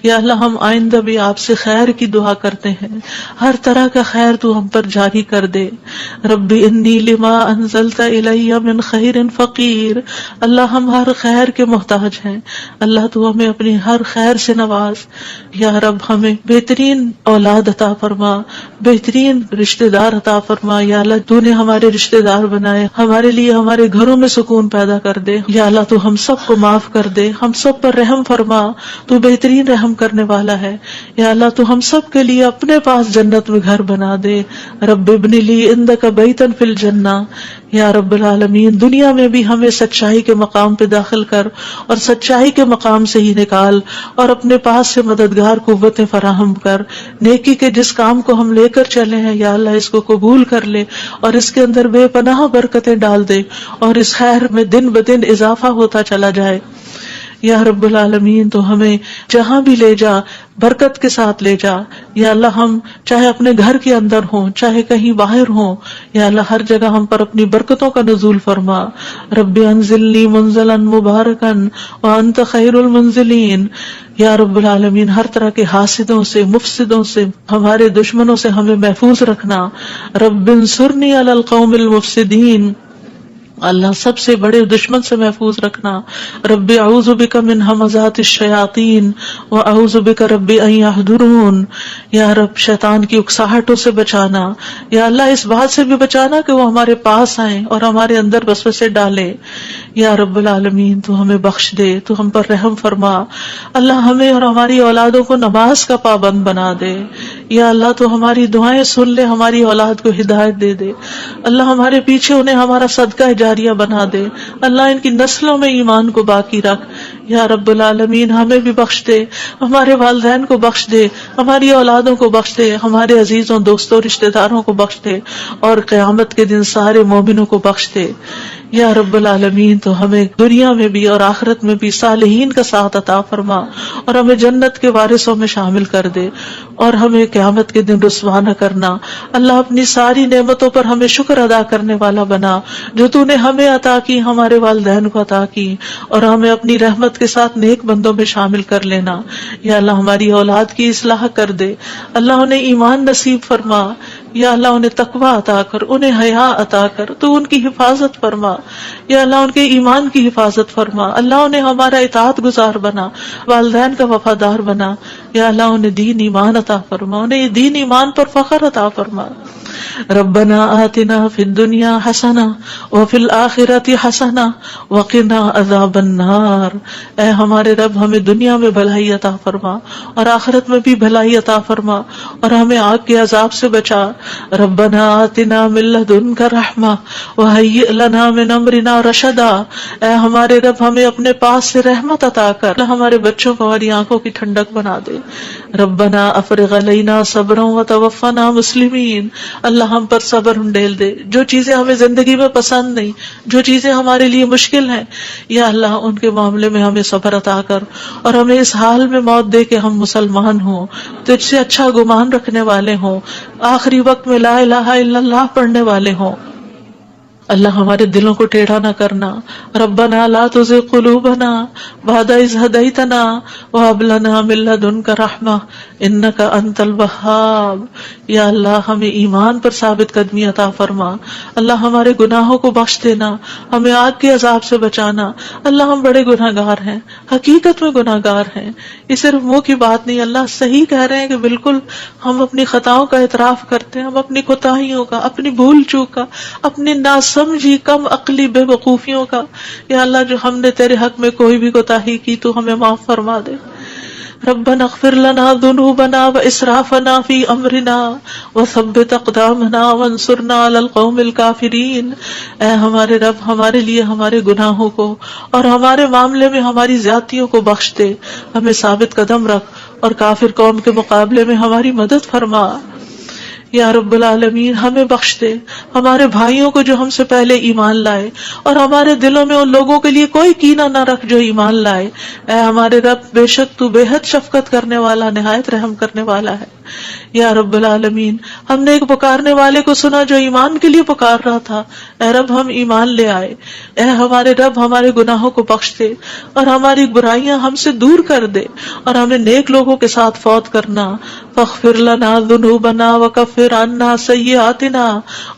یا اللہ ہم آئندہ بھی آپ سے خیر کی دعا کرتے ہیں، ہر طرح کا خیر تو ہم پر جاری کر دے. رب انی لما انزلت الی من خیر فقیر. اللہ ہم ہر خیر کے محتاج ہیں، اللہ تو ہمیں اپنی ہر خیر سے نواز. یا رب ہمیں بہترین اولاد عطا فرما، بہترین رشتہ دار عطا فرما. یا اللہ تو نے ہمارے رشتہ دار بنائے، ہمارے لیے ہمارے گھروں میں سکون پیدا کر دے. یا اللہ تو ہم سب کو معاف کر دے، ہم سب پر رحم فرما، تو بہترین رحم کرنے والا ہے. یا اللہ تو ہم سب کے لیے اپنے پاس جنت میں گھر بنا دے. رب ابن لی عندک بیتا فی الجنہ. یا رب العالمین دنیا میں بھی ہمیں سچائی کے مقام پہ داخل کر اور سچائی کے مقام سے ہی نکال، اور اپنے پاس سے مددگار قوتیں فراہم کر. نیکی کے جس کام کو ہم لے کر چلے ہیں یا اللہ اس کو قبول کر لے اور اس کے اندر بے پناہ برکتیں ڈال دے، اور اس خیر میں دن بدن اضافہ ہوتا چلا جائے. یا رب العالمین تو ہمیں جہاں بھی لے جا برکت کے ساتھ لے جا. یا اللہ ہم چاہے اپنے گھر کے اندر ہوں چاہے کہیں باہر ہوں، یا اللہ ہر جگہ ہم پر اپنی برکتوں کا نزول فرما. رب انزلنی منزلا مبارکا وانت خیر المنزلین. یا رب العالمین ہر طرح کے حاسدوں سے، مفسدوں سے، ہمارے دشمنوں سے ہمیں محفوظ رکھنا. رب انصرنی علی القوم المفسدین. اللہ سب سے بڑے دشمن سے محفوظ رکھنا. رب اعوذ بک من ہمزات الشیاطین واعوذ بک رب ان یحضرون. یا رب شیطان کی اکساہٹوں سے بچانا، یا اللہ اس بات سے بھی بچانا کہ وہ ہمارے پاس آئیں اور ہمارے اندر وسوسے ڈالے. یا رب العالمین تو ہمیں بخش دے، تو ہم پر رحم فرما. اللہ ہمیں اور ہماری اولادوں کو نماز کا پابند بنا دے. یا اللہ تو ہماری دعائیں سن لے، ہماری اولاد کو ہدایت دے دے. اللہ ہمارے پیچھے انہیں ہمارا صدقہ جاریہ بنا دے. اللہ ان کی نسلوں میں ایمان کو باقی رکھ. یا رب العالمین ہمیں بھی بخش دے، ہمارے والدین کو بخش دے، ہماری اولادوں کو بخش دے، ہمارے عزیزوں دوستوں رشتہ داروں کو بخش دے، اور قیامت کے دن سارے مومنوں کو بخش دے. یا رب العالمین تو ہمیں دنیا میں بھی اور آخرت میں بھی صالحین کا ساتھ عطا فرما، اور ہمیں جنت کے وارثوں میں شامل کر دے، اور ہمیں قیامت کے دن رسوا نہ کرنا. اللہ اپنی ساری نعمتوں پر ہمیں شکر ادا کرنے والا بنا، جو تو نے ہمیں عطا کی، ہمارے والدین کو عطا کی، اور ہمیں اپنی رحمت کے ساتھ نیک بندوں میں شامل کر لینا. یا اللہ ہماری اولاد کی اصلاح کر دے، اللہ انہیں ایمان نصیب فرما. یا اللہ انہیں تقوی عطا کر، انہیں حیا عطا کر، تو ان کی حفاظت فرما. یا اللہ ان کے ایمان کی حفاظت فرما. اللہ انہیں ہمارا اطاعت گزار بنا، والدین کا وفادار بنا. یا اللہ انہیں دین ایمان عطا فرما، انہیں دین ایمان پر فخر عطا فرما. ربنا آتنا فی الدنیا حسنہ وفی الآخرۃ حسنہ وقنا عذاب النار. اے ہمارے رب ہمیں دنیا میں بھلائی عطا فرما اور آخرت میں بھی بھلائی عطا فرما، اور ہمیں آگ کے عذاب سے بچا. ربنا آتنا من لدنک رحمہ وہیئ لنا من امرنا رشدا. اے ہمارے رب ہمیں اپنے پاس سے رحمت عطا کر، ہمارے بچوں کو ہماری آنکھوں کی ٹھنڈک بنا دے. ربنا افرغ علینا صبرا وتوفنا مسلمین. اللہ ہم پر صبر ڈیل دے، جو چیزیں ہمیں زندگی میں پسند نہیں، جو چیزیں ہمارے لیے مشکل ہیں، یا اللہ ان کے معاملے میں ہمیں صبر عطا کر، اور ہمیں اس حال میں موت دے کہ ہم مسلمان ہوں، تجھ سے اچھا گمان رکھنے والے ہوں، آخری وقت میں لا الہ الا اللہ پڑھنے والے ہوں. اللہ ہمارے دلوں کو ٹیڑھا نہ کرنا. ربنا لا تزغ قلوبنا بعد اذ ہدیتنا وہب لنا من لدنک رحمہ انک انت الوہاب. یا اللہ ہمیں ایمان پر ثابت قدمی عطا فرما. اللہ ہمارے گناہوں کو بخش دینا، ہمیں آگ کے عذاب سے بچانا. اللہ ہم بڑے گناہگار ہیں، حقیقت میں گناہگار ہیں، یہ صرف منہ کی بات نہیں. اللہ صحیح کہہ رہے ہیں کہ بالکل ہم اپنی خطاؤں کا اعتراف کرتے ہیں، ہم اپنی کوتاہیوں کا، اپنی بھول چوک کا، اپنی ناسمجھی کم عقلی بے وقوفیوں کا. یا اللہ جو ہم نے تیرے حق میں کوئی بھی کوتاہی کی تو ہمیں معاف فرما دے. ربنا اغفر لنا ذنوبنا واسرافنا فی امرنا وثبت اقدامنا وانصرنا علی القوم الکافرین. اے ہمارے رب ہمارے لیے ہمارے گناہوں کو اور ہمارے معاملے میں ہماری زیادتیوں کو بخش دے، ہمیں ثابت قدم رکھ اور کافر قوم کے مقابلے میں ہماری مدد فرما. یا رب العالمین ہمیں بخش دے، ہمارے بھائیوں کو جو ہم سے پہلے ایمان لائے، اور ہمارے دلوں میں ان لوگوں کے لیے کوئی کینہ نہ رکھ جو ایمان لائے. اے ہمارے رب بے شک تو بے حد شفقت کرنے والا، نہایت رحم کرنے والا ہے. یا رب العالمین ہم نے ایک پکارنے والے کو سنا جو ایمان کے لیے پکار رہا تھا، اے رب ہم ایمان لے آئے، اے ہمارے رب ہمارے گناہوں کو بخش دے اور ہماری برائیاں ہم سے دور کر دے اور ہمیں نیک لوگوں کے ساتھ فوت کرنا. فاغفر لنا ذنوبنا وکفر عنا سیئاتنا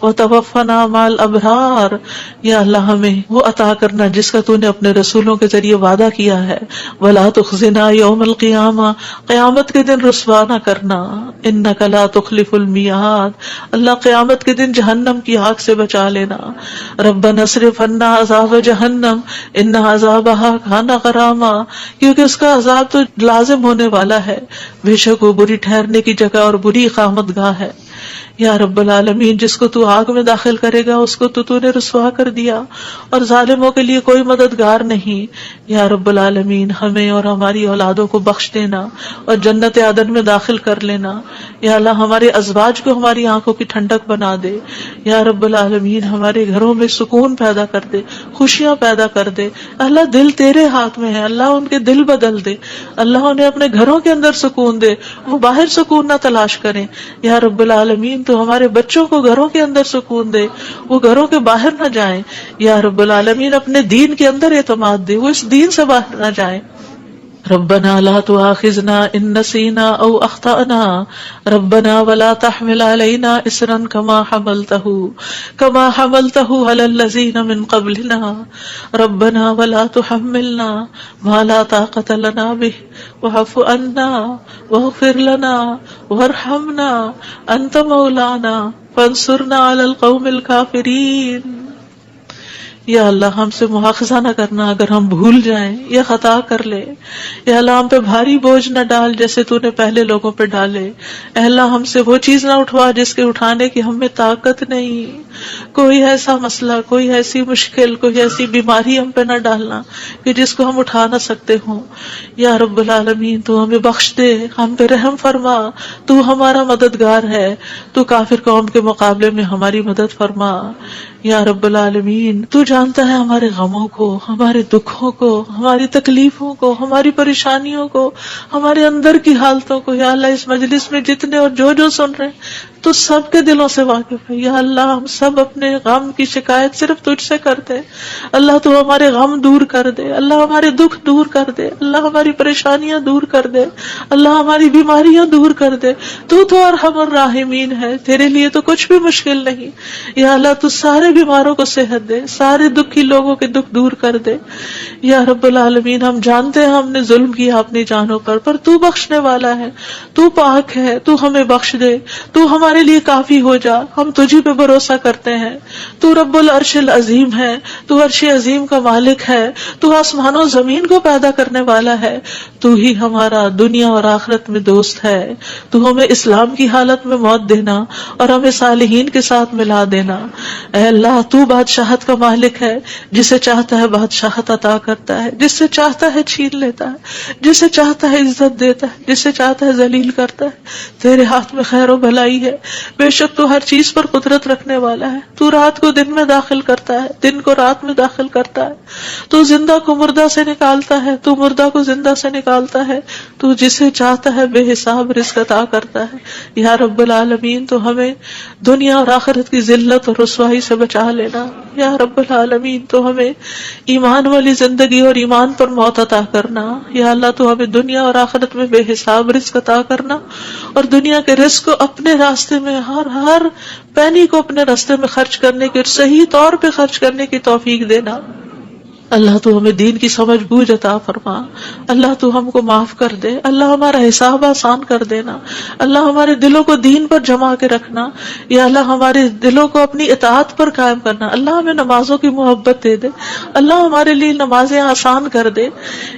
وتوفنا مع الابرار. یا اللہ ہمیں وہ عطا کرنا جس کا تو نے اپنے رسولوں کے ذریعے وعدہ کیا ہے. ولا تخزنا یوم القیامہ، قیامت کے دن رسوا نہ کرنا. انک لا تخلف المیعاد، اللہ قیامت کے دن جہنم کی آگ سے بچا لینا. ربنا اصرف عنا عذاب جہنم ان عذابها کان غراما، کیونکہ اس کا عذاب تو لازم ہونے والا ہے، بے شک وہ بری ٹھہرنے کی جگہ اور بری اقامت گاہ ہے. یا رب العالمین جس کو تو آگ میں داخل کرے گا اس کو تو نے رسوا کر دیا اور ظالموں کے لیے کوئی مددگار نہیں. یا رب العالمین ہمیں اور ہماری اولادوں کو بخش دینا اور جنت عدن میں داخل کر لینا. یا اللہ ہمارے ازواج کو ہماری آنکھوں کی ٹھنڈک بنا دے. یا رب العالمین ہمارے گھروں میں سکون پیدا کر دے، خوشیاں پیدا کر دے. اللہ دل تیرے ہاتھ میں ہے، اللہ ان کے دل بدل دے، اللہ انہیں اپنے گھروں کے اندر سکون دے، وہ باہر سکون نہ تلاش کریں. یا رب العالمین تو ہمارے بچوں کو گھروں کے اندر سکون دے، وہ گھروں کے باہر نہ جائیں. یا رب العالمین اپنے دین کے اندر اعتماد دے، وہ اس دین سے باہر نہ جائیں. ربنا لا تؤاخذنا ان نسينا او اخطأنا ربنا ولا تحمل علينا اصرا كما حملته على الذين من قبلنا ربنا ولا تحملنا ما لا طاقة لنا به واعف عنا واغفر لنا وارحمنا انت مولانا فانصرنا على القوم الكافرين. یا اللہ ہم سے مواخذہ نہ کرنا اگر ہم بھول جائیں یا خطا کر لے. یا اللہ ہم پہ بھاری بوجھ نہ ڈال جیسے تو نے پہلے لوگوں پہ ڈالے. اے اللہ ہم سے وہ چیز نہ اٹھوا جس کے اٹھانے کی ہم میں طاقت نہیں. کوئی ایسا مسئلہ، کوئی ایسی مشکل، کوئی ایسی بیماری ہم پہ نہ ڈالنا کہ جس کو ہم اٹھا نہ سکتے ہوں. یا رب العالمین تو ہمیں بخش دے، ہم پہ رحم فرما، تو ہمارا مددگار ہے، تو کافر قوم کے مقابلے میں ہماری مدد فرما. یا رب العالمین تو جانتا ہے ہمارے غموں کو، ہمارے دکھوں کو، ہماری تکلیفوں کو، ہماری پریشانیوں کو، ہمارے اندر کی حالتوں کو. یا اللہ اس مجلس میں جتنے اور جو سن رہے ہیں تو سب کے دلوں سے واقف ہے. یا اللہ ہم سب اپنے غم کی شکایت صرف تجھ سے کرتے. اللہ تو ہمارے غم دور کر دے، اللہ ہمارے دکھ دور کر دے، اللہ ہماری پریشانیاں دور کر دے، اللہ ہماری بیماریاں دور کر دے. تو ارحم الراحمین ہے، تیرے لیے تو کچھ بھی مشکل نہیں. یا اللہ تو سارے بیماروں کو صحت دے، سارے دکھی لوگوں کے دکھ دور کر دے. یا رب العالمین ہم جانتے ہیں ہم نے ظلم کیا اپنی جانوں پر تو بخشنے والا ہے، تو پاک ہے، تو ہمیں بخش دے، تو ہمارے لیے کافی ہو جا. ہم تجھی پہ بھروسہ کرتے ہیں. تو رب العرش العظیم ہے، تو عرش عظیم کا مالک ہے، تو آسمان و زمین کو پیدا کرنے والا ہے. تو ہی ہمارا دنیا اور آخرت میں دوست ہے. تو ہمیں اسلام کی حالت میں موت دینا اور ہمیں صالحین کے ساتھ ملا دینا. اے اللہ تو بادشاہت کا مالک ہے، جسے چاہتا ہے بادشاہت عطا کرتا ہے، جس سے چاہتا ہے چھین لیتا ہے، جسے چاہتا ہے عزت دیتا ہے، جسے چاہتا ہے ذلیل کرتا ہے. تیرے ہاتھ میں خیر و بھلائی ہے، بے شک تو ہر چیز پر قدرت رکھنے والا ہے. تو رات کو دن میں داخل کرتا ہے، دن کو رات میں داخل کرتا ہے. تو زندہ کو مردہ سے نکالتا ہے، تو مردہ کو زندہ سے نکالتا ہے. تو جسے چاہتا ہے بے حساب رزق عطا کرتا ہے. یا رب العالمین تو ہمیں دنیا اور آخرت کی ذلت اور رسوائی سے بچا لینا. یا رب العالمین تو ہمیں ایمان والی زندگی اور ایمان پر موت عطا کرنا. یا اللہ تو ہمیں دنیا اور آخرت میں بے حساب رزق عطا کرنا اور دنیا کے رزق کو اپنے راستے میں ہر پینی کو اپنے راستے میں خرچ کرنے کی، صحیح طور پہ خرچ کرنے کی توفیق دینا. اللہ تو ہمیں دین کی سمجھ بوجھ عطا فرما. اللہ تو ہم کو معاف کر دے. اللہ ہمارا حساب آسان کر دینا. اللہ ہمارے دلوں کو دین پر جما کے رکھنا. یا اللہ ہمارے دلوں کو اپنی اطاعت پر قائم کرنا. اللہ ہمیں نمازوں کی محبت دے دے. اللہ ہمارے لیے نمازیں آسان کر دے.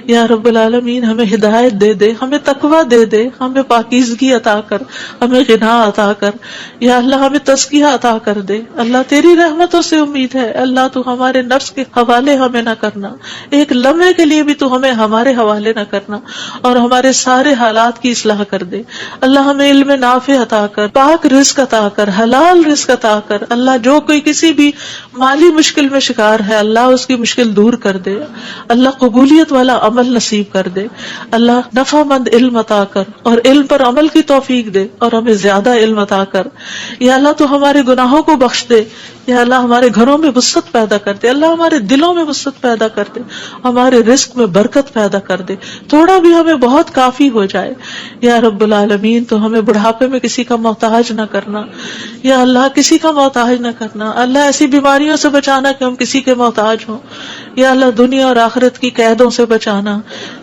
یا رب العالمین ہمیں ہدایت دے دے، ہمیں تقویٰ دے دے، ہمیں پاکیزگی عطا کر، ہمیں غنا عطا کر. یا اللہ ہمیں تزکیہ عطا کر دے. اللہ تیری رحمتوں سے امید ہے. اللہ تو ہمارے نفس کے حوالے ہمیں نہ کرنا، ایک لمحے کے لیے بھی تو ہمیں ہمارے حوالے نہ کرنا، اور ہمارے سارے حالات کی اصلاح کر دے۔ اللہ ہمیں علم نافع عطا کر، پاک رزق عطا کر، حلال رزق عطا کر۔ اللہ جو کوئی کسی بھی مالی مشکل میں شکار ہے، اللہ اس کی مشکل دور کر دے۔ اللہ قبولیت والا عمل نصیب کر دے۔ اللہ نفع مند علم عطا کر اور علم پر عمل کی توفیق دے، اور ہمیں زیادہ علم عطا کر۔ یا اللہ تو ہمارے گناہوں کو بخش دے۔ یا اللہ ہمارے گھروں میں وسعت پیدا کر دے، اللہ ہمارے دلوں میں وسعت پیدا کر دے، ہمارے رزق میں برکت پیدا کر دے، تھوڑا بھی ہمیں بہت کافی ہو جائے۔ یا رب العالمین تو ہمیں بڑھاپے میں کسی کا محتاج نہ کرنا، یا اللہ کسی کا محتاج نہ کرنا، اللہ ایسی بیماریوں سے بچانا کہ ہم کسی کے محتاج ہوں، یا اللہ دنیا اور آخرت کی قیدوں سے بچانا،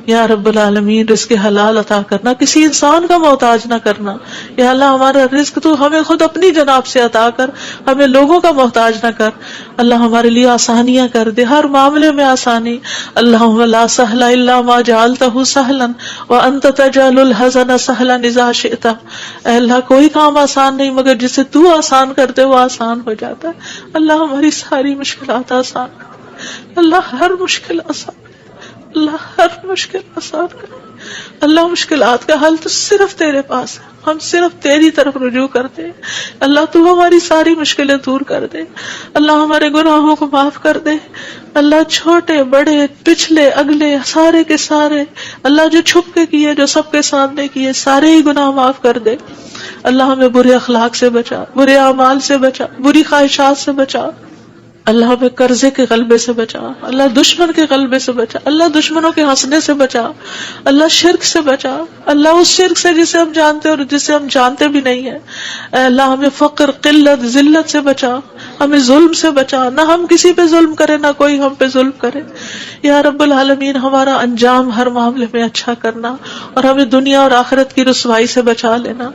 یا رب العالمین رزق حلال عطا کرنا، کسی انسان کا محتاج نہ کرنا۔ یا اللہ ہمارا رزق تو ہمیں خود اپنی جناب سے عطا کر، ہمیں لوگوں کا محتاج نہ کر۔ اللہ ہمارے لیے آسانیاں کر دے، ہر معاملے میں آسانی۔ اللہم لا سہل الا ما جعلتہ سہلا وانت تجعل الحزن سہلا اذا شئت۔ اے اللہ کوئی کام آسان نہیں مگر جسے تو آسان کر دے وہ آسان ہو جاتا ہے۔ اللہ ہماری ساری مشکلات آسان کر، اللہ ہر مشکل آسان کر، اللہ ہر مشکل آسان کر۔ اللہ مشکلات کا حل تو صرف تیرے پاس ہے، ہم صرف تیری طرف رجوع کرتے ہیں۔ اللہ تو ہماری ساری مشکلیں دور کر دے، اللہ ہمارے گناہوں کو معاف کر دے۔ اللہ چھوٹے بڑے پچھلے اگلے سارے کے سارے، اللہ جو چھپ کے کیے جو سب کے سامنے کیے، سارے ہی گناہ معاف کر دے۔ اللہ ہمیں برے اخلاق سے بچا، برے اعمال سے بچا، بری خواہشات سے بچا۔ اللہ ہمیں قرضے کے غلبے سے بچا، اللہ دشمن کے غلبے سے بچا، اللہ دشمنوں کے ہنسنے سے بچا، اللہ شرک سے بچا، اللہ اس شرک سے جسے ہم جانتے اور جسے ہم جانتے بھی نہیں ہیں۔ اے اللہ ہمیں فقر، قلت، ذلت سے بچا، ہمیں ظلم سے بچا، نہ ہم کسی پہ ظلم کرے نہ کوئی ہم پہ ظلم کرے۔ یا رب العالمین ہمارا انجام ہر معاملے میں اچھا کرنا، اور ہمیں دنیا اور آخرت کی رسوائی سے بچا لینا۔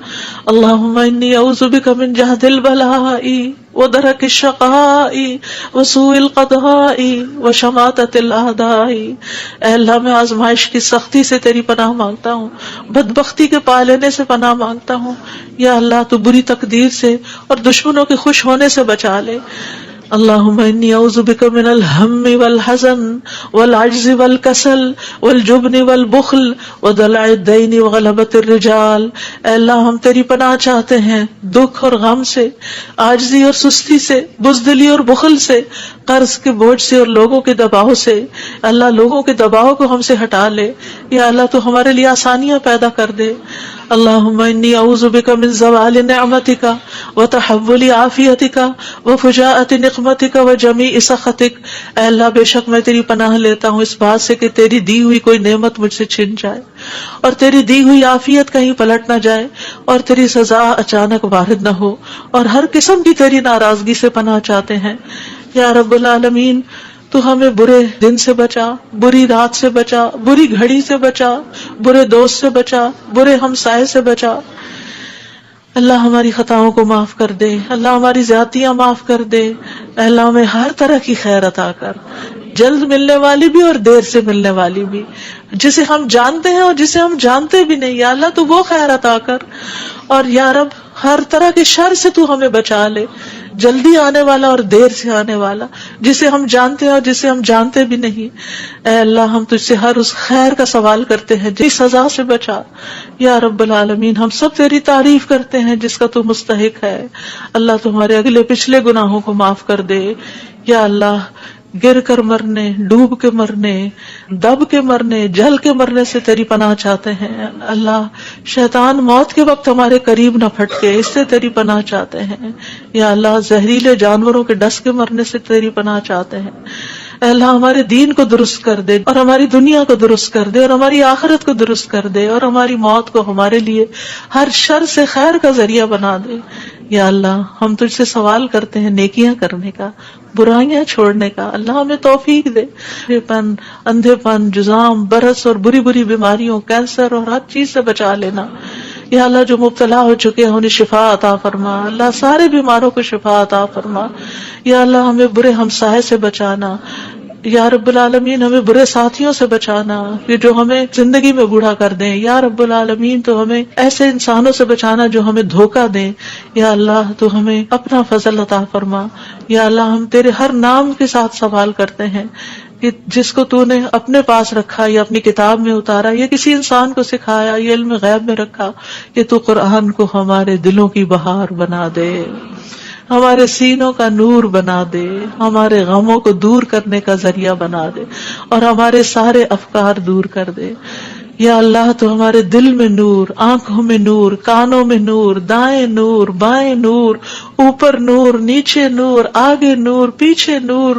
اللہم انی اعوذ بک من جہد البلاء ودرک الشقاء وسوء القضاء وشماتۃ الاعداء۔ اے اللہ میں آزمائش کی سختی سے تیری پناہ مانگتا ہوں، بدبختی کے پا لینے سے پناہ مانگتا ہوں۔ یا اللہ تو بری تقدیر سے اور دشمنوں کے خوش ہونے سے بچا لے۔ اللہم انی اعوذ بک من الہم والحزن والعجز والکسل والجبن والبخل ودلع الدین وغلبۃ الرجال۔ اے اللہ ہم تیری پناہ چاہتے ہیں دکھ اور غم سے، عاجزی اور سستی سے، بزدلی اور بخل سے، قرض کے بوجھ سے اور لوگوں کے دباؤ سے۔ اللہ لوگوں کے دباؤ کو ہم سے ہٹا لے۔ یا اللہ تو ہمارے لیے آسانیاں پیدا کر دے۔ اللہم انی اعوذ بک من زوال نعمتک وتحول عافیتک وفجاءۃ نقمتک وجمیع سخطک۔ اے اللہ بے شک میں تیری پناہ لیتا ہوں اس بات سے کہ تیری دی ہوئی کوئی نعمت مجھ سے چھن جائے، اور تیری دی ہوئی عافیت کہیں پلٹ نہ جائے، اور تیری سزا اچانک وارد نہ ہو، اور ہر قسم کی تیری ناراضگی سے پناہ چاہتے ہیں۔ یا رب العالمین تو ہمیں برے دن سے بچا، بری رات سے بچا، بری گھڑی سے بچا، برے دوست سے بچا، برے ہمسائے سے بچا۔ اللہ ہماری خطاؤں کو معاف کر دے، اللہ ہماری زیادتیاں معاف کر دے۔ اللہ ہمیں ہر طرح کی خیر عطا کر، جلد ملنے والی بھی اور دیر سے ملنے والی بھی، جسے ہم جانتے ہیں اور جسے ہم جانتے بھی نہیں۔ یا اللہ تو وہ خیر عطا کر، اور یا رب ہر طرح کے شر سے تو ہمیں بچا لے، جلدی آنے والا اور دیر سے آنے والا، جسے ہم جانتے ہیں اور جسے ہم جانتے بھی نہیں۔ اے اللہ ہم تجھ سے ہر اس خیر کا سوال کرتے ہیں جس سزا سے بچا۔ یا رب العالمین ہم سب تیری تعریف کرتے ہیں جس کا تو مستحق ہے۔ اللہ تمہارے اگلے پچھلے گناہوں کو معاف کر دے۔ یا اللہ گر کر مرنے، ڈوب کے مرنے، دب کے مرنے، جل کے مرنے سے تیری پناہ چاہتے ہیں۔ اللہ شیطان موت کے وقت ہمارے قریب نہ پھٹکے، اس سے تیری پناہ چاہتے ہیں۔ یا اللہ زہریلے جانوروں کے ڈس کے مرنے سے تیری پناہ چاہتے ہیں۔ اے اللہ ہمارے دین کو درست کر دے، اور ہماری دنیا کو درست کر دے، اور ہماری آخرت کو درست کر دے، اور ہماری موت کو ہمارے لیے ہر شر سے خیر کا ذریعہ بنا دے۔ یا اللہ ہم تجھ سے سوال کرتے ہیں نیکیاں کرنے کا، برائیاں چھوڑنے کا۔ اللہ ہمیں توفیق دے، پن، اندھے پن، جزام، برس اور بری بری بیماریوں، کینسر اور ہر چیز سے بچا لینا۔ یا اللہ جو مبتلا ہو چکے ہیں انہیں شفا عطا فرما، اللہ سارے بیماروں کو شفا عطا فرما۔ یا اللہ ہمیں برے ہمسائے سے بچانا، یا رب العالمین ہمیں برے ساتھیوں سے بچانا کہ جو ہمیں زندگی میں بوڑھا کر دیں۔ یا رب العالمین تو ہمیں ایسے انسانوں سے بچانا جو ہمیں دھوکہ دیں۔ یا اللہ تو ہمیں اپنا فضل عطا فرما۔ یا اللہ ہم تیرے ہر نام کے ساتھ سوال کرتے ہیں کہ جس کو تو نے اپنے پاس رکھا یا اپنی کتاب میں اتارا یا کسی انسان کو سکھایا یا علم غیب میں رکھا، کہ تو قرآن کو ہمارے دلوں کی بہار بنا دے، ہمارے سینوں کا نور بنا دے، ہمارے غموں کو دور کرنے کا ذریعہ بنا دے اور ہمارے سارے افکار دور کر دے۔ یا اللہ تو ہمارے دل میں نور، آنکھوں میں نور، کانوں میں نور، دائیں نور، بائیں نور، اوپر نور، نیچے نور، آگے نور، پیچھے نور،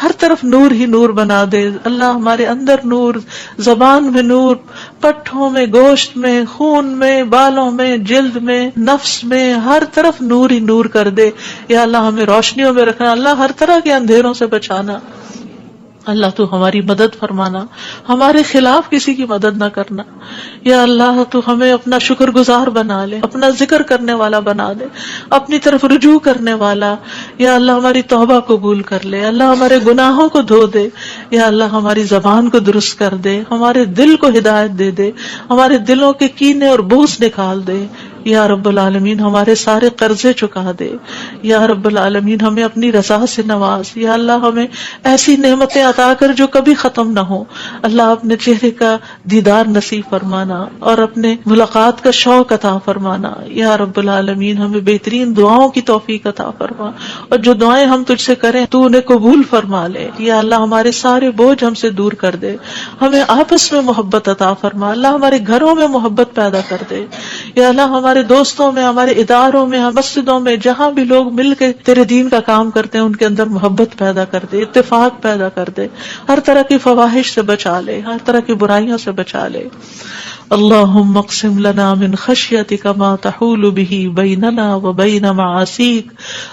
ہر طرف نور ہی نور بنا دے۔ اللہ ہمارے اندر نور، زبان میں نور، پٹھوں میں، گوشت میں، خون میں، بالوں میں، جلد میں، نفس میں، ہر طرف نور ہی نور کر دے۔ یا اللہ ہمیں روشنیوں میں رکھنا، اللہ ہر طرح کے اندھیروں سے بچانا۔ اللہ تو ہماری مدد فرمانا، ہمارے خلاف کسی کی مدد نہ کرنا۔ یا اللہ تو ہمیں اپنا شکر گزار بنا لے، اپنا ذکر کرنے والا بنا دے، اپنی طرف رجوع کرنے والا۔ یا اللہ ہماری توبہ قبول کر لے، اللہ ہمارے گناہوں کو دھو دے، یا اللہ ہماری زبان کو درست کر دے، ہمارے دل کو ہدایت دے دے، ہمارے دلوں کے کینے اور بغض نکال دے۔ یا رب العالمین ہمارے سارے قرضے چکا دے۔ یا رب العالمین ہمیں اپنی رضا سے نواز۔ یا اللہ ہمیں ایسی نعمتیں عطا کر جو کبھی ختم نہ ہو۔ اللہ اپنے چہرے کا دیدار نصیب فرمانا اور اپنے ملاقات کا شوق عطا فرمانا۔ یا رب العالمین ہمیں بہترین دعاؤں کی توفیق عطا فرما، اور جو دعائیں ہم تجھ سے کریں تو انہیں قبول فرما لے۔ یا اللہ ہمارے سارے بوجھ ہم سے دور کر دے، ہمیں آپس میں محبت عطا فرما۔ اللہ ہمارے گھروں میں محبت پیدا کر دے۔ یا اللہ ہمارے دوستوں میں، ہمارے اداروں میں، مسجدوں میں، جہاں بھی لوگ مل کے تیرے دین کا کام کرتے ہیں ان کے اندر محبت پیدا کر دے، اتفاق پیدا کر دے، ہر طرح کی فواحش سے بچا لے، ہر طرح کی برائیوں سے بچا لے۔ اللہم اقسم لنا من خشیتک ما تحول به بیننا وبین معاصیک،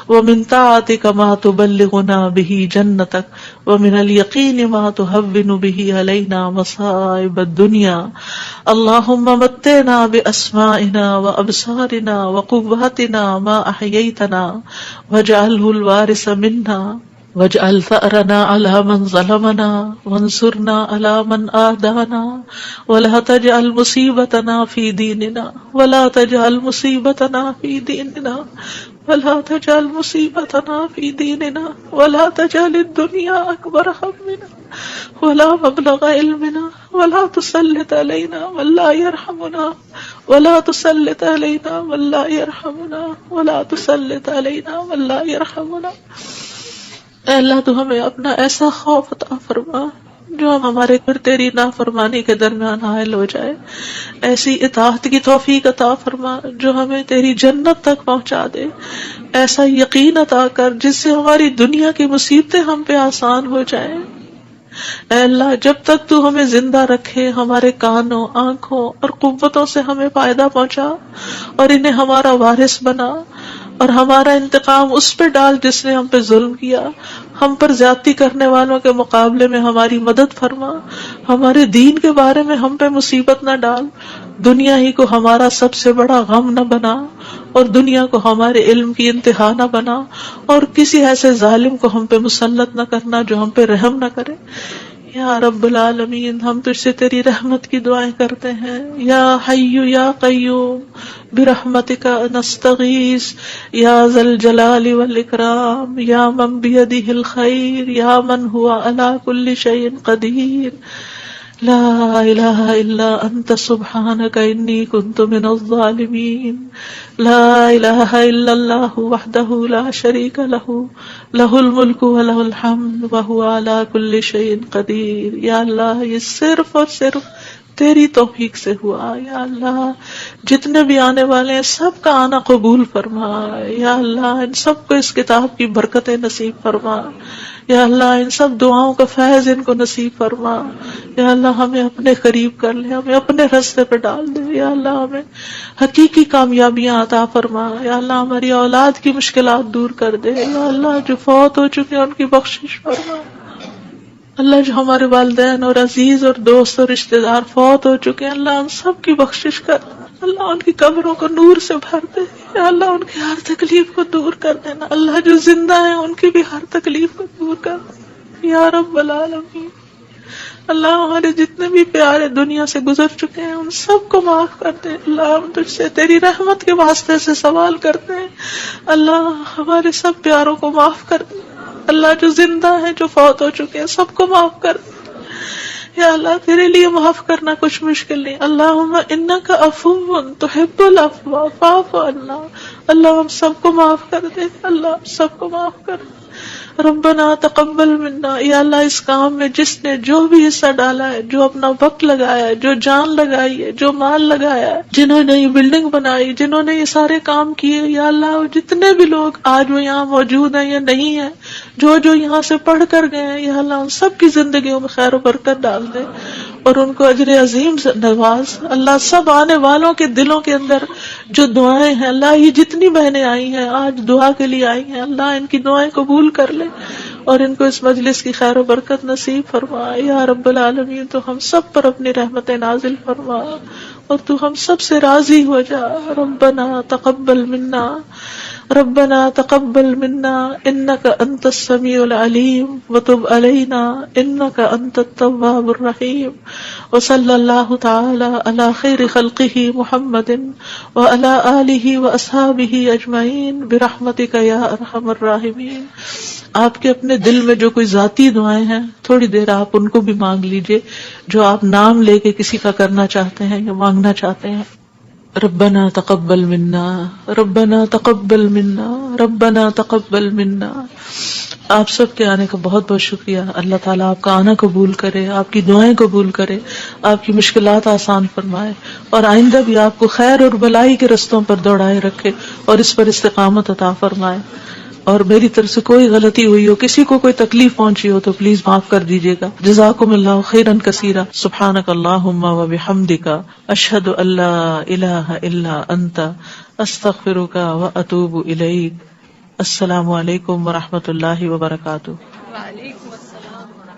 ومن طاعتک ما تبلغنا به جنتک، ومن الیقین ما تهون به علینا مصائب الدنیا۔ اللہم متعنا باسمائنا وابصارنا وقواتنا ما احییتنا واجعلہ الوارث منا، واجعل ثأرنا على من ظلمنا وانصرنا على من آدانا، ولا تجعل مصیبتنا في دیننا، ولا تجعل مصیبتنا في دیننا، ولا تجعل مصیبتنا في دیننا، ولا تجعل الدنیا اکبر همنا ولا مبلغ علمنا، ولا تسلط علینا من لا يرحمنا، ولا تسلط علینا من لا يرحمنا، ولا تسلط علینا من لا يرحمنا۔ اے اللہ تو ہمیں اپنا ایسا خوف عطا فرما جو ہمارے اور تیری نافرمانی کے درمیان حائل ہو جائے، ایسی اطاعت کی توفیق عطا فرما جو ہمیں تیری جنت تک پہنچا دے، ایسا یقین عطا کر جس سے ہماری دنیا کی مصیبتیں ہم پہ آسان ہو جائیں۔ اے اللہ جب تک تو ہمیں زندہ رکھے ہمارے کانوں، آنکھوں اور قوتوں سے ہمیں فائدہ پہنچا اور انہیں ہمارا وارث بنا، اور ہمارا انتقام اس پہ ڈال جس نے ہم پہ ظلم کیا، ہم پر زیادتی کرنے والوں کے مقابلے میں ہماری مدد فرما، ہمارے دین کے بارے میں ہم پہ مصیبت نہ ڈال، دنیا ہی کو ہمارا سب سے بڑا غم نہ بنا، اور دنیا کو ہمارے علم کی انتہا نہ بنا، اور کسی ایسے ظالم کو ہم پہ مسلط نہ کرنا جو ہم پہ رحم نہ کرے۔ یا رب العالمین ہم تجھ سے تیری رحمت کی دعائیں کرتے ہیں۔ یا حی یا قیوم برحمتک نستغیث، یا ذا الجلال والاکرام، یا من بیدہ الخیر، یا من هو علی کل شیء قدیر، لا الہ الا انت سبحانک انی کنت من الظالمین، لا الہ الا اللہ وحدہ لا شریک لہ، لہ الملک ولہ الحمد وہو علی کل شیء قدیر۔ یا اللہ یہ صرف اور صرف تیری توفیق سے ہوا۔ یا اللہ جتنے بھی آنے والے ہیں سب کا آنا قبول فرما۔ یا اللہ ان سب کو اس کتاب کی برکتیں نصیب فرما۔ یا اللہ ان سب دعاؤں کا فیض ان کو نصیب فرما۔ یا اللہ ہمیں اپنے قریب کر لے، ہمیں اپنے راستے پہ ڈال دے۔ یا اللہ ہمیں حقیقی کامیابیاں عطا فرما۔ یا اللہ ہماری اولاد کی مشکلات دور کر دے۔ یا اللہ جو فوت ہو چکے ہیں ان کی بخشش فرما۔ اللہ جو ہمارے والدین اور عزیز اور دوست اور رشتہ دار فوت ہو چکے ہیں اللہ ان سب کی بخشش کر، اللہ ان کی قبروں کو نور سے بھر دے۔ یا اللہ ان کی ہر تکلیف کو دور کر دینا۔ اللہ جو زندہ ہیں ان کی بھی ہر تکلیف کو دور کر دے یا رب العالمین۔ اللہ ہمارے جتنے بھی پیارے دنیا سے گزر چکے ہیں ان سب کو معاف کر دے۔ اللہ ہم تجھ سے تیری رحمت کے واسطے سے سوال کرتے ہیں، اللہ ہمارے سب پیاروں کو معاف کر دے۔ اللہ جو زندہ ہے، جو فوت ہو چکے ہیں، سب کو معاف کر دے یا اللہ. تیرے لیے معاف کرنا کچھ مشکل نہیں. اللہم انک عفو تحب العفو فاعف عنا. اللہ ہم سب کو معاف کر دے، اللہ ہم سب کو معاف کر دے. ربنا تقبل منا. یا اللہ اس کام میں جس نے جو بھی حصہ ڈالا ہے، جو اپنا وقت لگایا ہے، جو جان لگائی ہے، جو مال لگایا ہے، جنہوں نے یہ بلڈنگ بنائی، جنہوں نے یہ سارے کام کیے، یا اللہ جتنے بھی لوگ آج وہ یہاں موجود ہیں یا نہیں ہیں، جو یہاں سے پڑھ کر گئے ہیں، یا اللہ ان سب کی زندگیوں میں خیر و برکت ڈال دے اور ان کو اجر عظیم سے نواز. اللہ سب آنے والوں کے دلوں کے اندر جو دعائیں ہیں، اللہ یہ جتنی بہنیں آئی ہیں آج دعا کے لیے آئی ہیں، اللہ ان کی دعائیں قبول کر لے اور ان کو اس مجلس کی خیر و برکت نصیب فرما. یا رب العالمین تو ہم سب پر اپنی رحمت نازل فرما اور تو ہم سب سے راضی ہو جا. ربنا تقبل منا، ربنا تقبل منا انك انت السميع العليم وتب علينا انك انت التواب الرحيم. وصلى الله تعالى على خير خلقه محمد وعلى آله واصحابه اجمعين برحمتك يا ارحم الراحمين. آپ کے اپنے دل میں جو کوئی ذاتی دعائیں ہیں تھوڑی دیر آپ ان کو بھی مانگ لیجئے، جو آپ نام لے کے کسی کا کرنا چاہتے ہیں یا مانگنا چاہتے ہیں. ربنا تقبل منا، ربنا تقبل منا، ربنا تقبل منا. آپ سب کے آنے کا بہت بہت شکریہ. اللہ تعالیٰ آپ کا آنا قبول کرے، آپ کی دعائیں قبول کرے، آپ کی مشکلات آسان فرمائے اور آئندہ بھی آپ کو خیر اور بھلائی کے رستوں پر دوڑائے رکھے اور اس پر استقامت عطا فرمائے. اور میری طرف سے کوئی غلطی ہوئی ہو، کسی کو کوئی تکلیف پہنچی ہو تو پلیز معاف کر دیجیے گا. جزاکم اللہ خیرا کثیرا. سبحانک اللہم و بحمدک اشہد ان لا الہ الا انت استغفرک و اتوب الیک. السلام علیکم و رحمۃ اللہ وبرکاتہ. وعلیکم السلام.